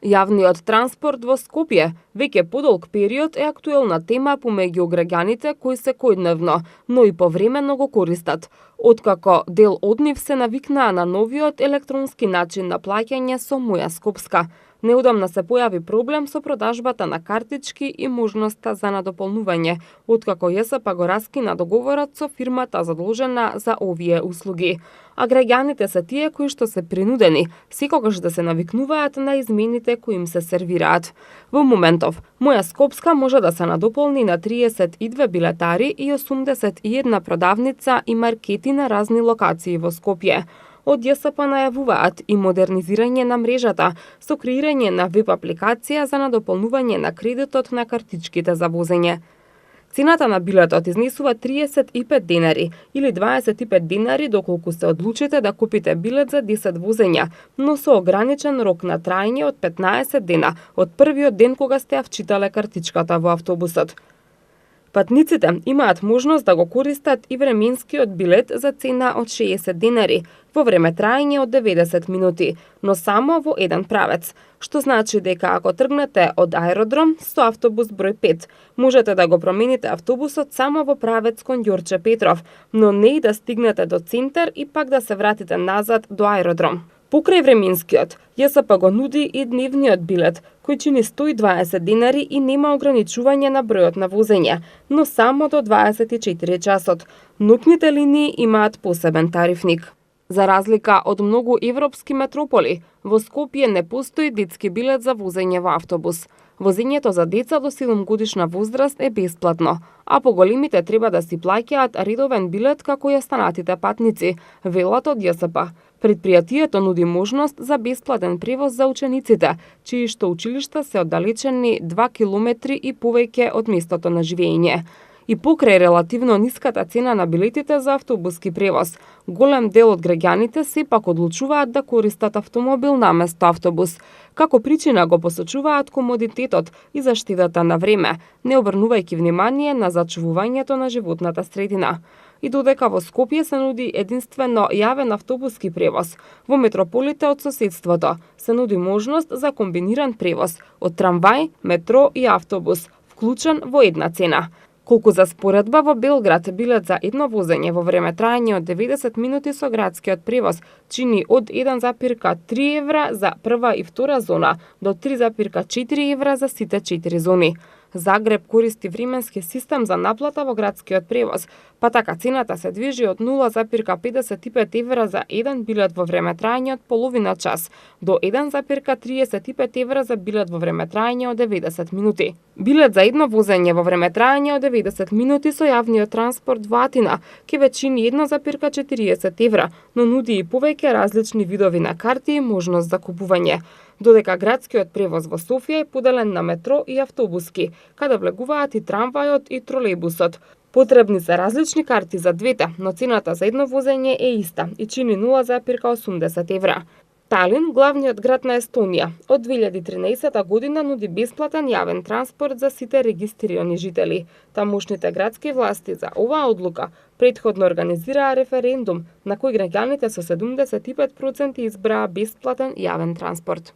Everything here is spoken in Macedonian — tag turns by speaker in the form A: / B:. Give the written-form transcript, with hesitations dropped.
A: Јавниот транспорт во Скопје веќе подолг период е актуелна тема помеѓу граѓаните кои секојдневно, но и повремено го користат, откако дел од нив се навикнаа на новиот електронски начин на плаќање со Моја Скопска. Неодамна се појави проблем со продажбата на картички и можноста за надополнување, откако ЈСП го раскина договорот со фирмата задолжена за овие услуги. А граѓаните се тие кои што се принудени секогаш да се навикнуваат на измените кои им се сервираат. Во моментов, Моја Скопска може да се надополни на 32 билетари и 81 продавница и маркети на разни локации во Скопје. Од ЈСП најавуваат и модернизирање на мрежата со креирање на веб апликација за надополнување на кредитот на картичките за возење. Цената на билетот изнесува 35 денари или 25 денари доколку се одлучите да купите билет за 10 возења, но со ограничен рок на траење од 15 дена од првиот ден кога сте ја вчитале картичката во автобусот. Патниците имаат можност да го користат и временскиот билет за цена од 60 денари во време траење од 90 минути, но само во еден правец, што значи дека ако тргнете од аеродром со автобус број 5, можете да го промените автобусот само во правец кон Ѓорче Петров, но не и да стигнете до центар и пак да се вратите назад до аеродром. Покрај временскиот, ЈСП го нуди и дневниот билет, кој чини 120 денари и нема ограничување на бројот на возење, но само до 24 часот. Ноќните линии имаат посебен тарифник. За разлика од многу европски метрополи, во Скопје не постои детски билет за возење во автобус. Возењето за деца до 7 годишна возраст е бесплатно, а поголемите треба да си плаќаат редовен билет како и останатите патници, велат од ЈСП. Предпријатието нуди можност за бесплатен превоз за учениците, чии што училишта се оддалечени 2 километри и повеќе од местото на живење. И покрај релативно ниската цена на билетите за автобуски превоз, голем дел од граѓаните сепак одлучуваат да користат автомобил наместо автобус. Како причина го посочуваат комодитетот и заштедата на време, не обрнувајќи внимание на зачувувањето на животната средина. И додека во Скопје се нуди единствено јавен автобуски превоз, во метрополите од соседството се нуди можност за комбиниран превоз од трамвај, метро и автобус, вклучен во една цена. Колку за споредба, во Белград билет за едно возење во време траење од 90 минути со градскиот превоз чини од 1,3 евра за прва и втора зона до 3,4 евра за сите 4 зони. Загреб користи временски систем за наплата во градскиот превоз, па така цената се движи од 0,55 евра за еден билет во време траење од половина час до 1,35 евра за билет во време траење од 90 минути. Билет за едно возење во време траење од 90 минути со јавниот транспорт во Атина ќе ве чини 1,40 евра, но нуди и повеќе различни видови на карти и можност за купување. Додека градскиот превоз во Софија е поделен на метро и автобуски, каде влегуваат и трамвајот и тролејбусот. Потребни се различни карти за двете, но цената за едно возење е иста и чини 0,80 евра. Талин, главниот град на Естонија, од 2013 година нуди бесплатен јавен транспорт за сите регистрирани жители. Тамошните градски власти за оваа одлука претходно организираа референдум на кој граѓаните со 75% избраа бесплатен јавен транспорт.